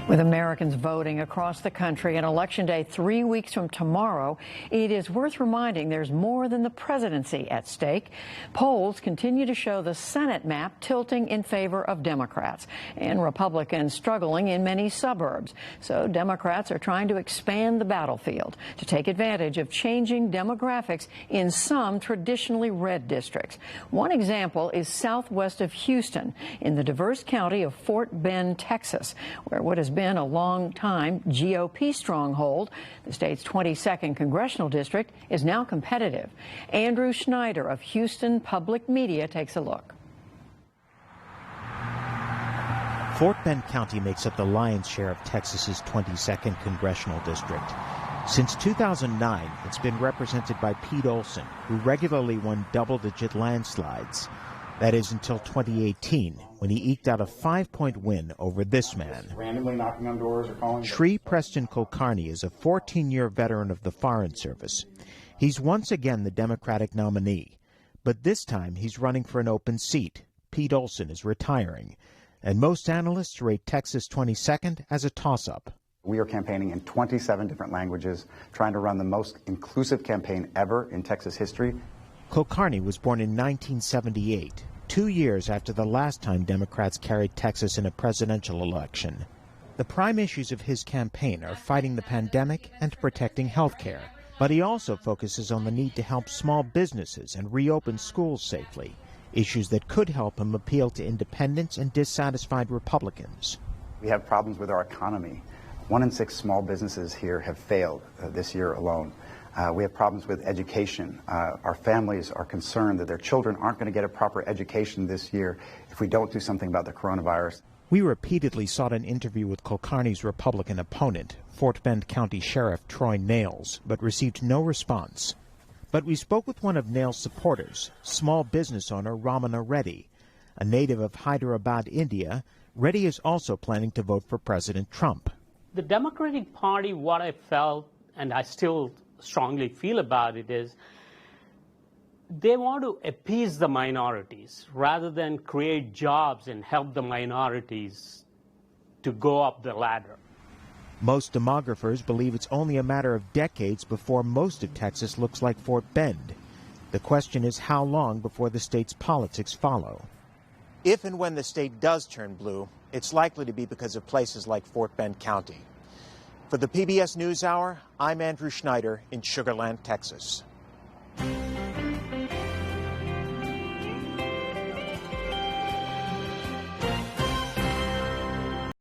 With Americans voting across the country and Election Day 3 weeks from tomorrow, it is worth reminding there's more than the presidency at stake. Polls continue to show the Senate map tilting in favor of Democrats and Republicans struggling in many suburbs. So Democrats are trying to expand the battlefield to take advantage of changing demographics in some traditionally red districts. One example is southwest of Houston in the diverse county of Fort Bend, Texas, where what has been a long-time GOP stronghold, the state's 22nd congressional district, is now competitive. Andrew Schneider of Houston Public Media takes a look. Fort Bend County makes up the lion's share of Texas's 22nd congressional district. Since 2009, it's been represented by Pete Olson, who regularly won double-digit landslides. That is until 2018, when he eked out a 5-point win over this man. Randomly knocking on doors or calling. Sri Preston Kulkarni is a 14-year veteran of the Foreign Service. He's once again the Democratic nominee, but this time he's running for an open seat. Pete Olson is retiring, and most analysts rate Texas 22nd as a toss-up. We are campaigning in 27 different languages, trying to run the most inclusive campaign ever in Texas history. Kulkarni was born in 1978, 2 years after the last time Democrats carried Texas in a presidential election. The prime issues of his campaign are fighting the pandemic and protecting health care. But he also focuses on the need to help small businesses and reopen schools safely, issues that could help him appeal to independents and dissatisfied Republicans. We have problems with our economy. 1 in 6 small businesses here have failed this year alone. We have problems with education. Our families are concerned that their children aren't going to get a proper education this year if we don't do something about the coronavirus. We repeatedly sought an interview with Kulkarni's Republican opponent, Fort Bend County Sheriff Troy Nails, but received no response. But we spoke with one of Nails' supporters, small business owner Ramana Reddy. A native of Hyderabad, India, Reddy is also planning to vote for President Trump. The Democratic Party, what I felt, and I still strongly feel about it, is they want to appease the minorities rather than create jobs and help the minorities to go up the ladder. Most demographers believe it's only a matter of decades before most of Texas looks like Fort Bend. The question is how long before the state's politics follow. If and when the state does turn blue, it's likely to be because of places like Fort Bend County. For the PBS NewsHour, I'm Andrew Schneider in Sugar Land, Texas.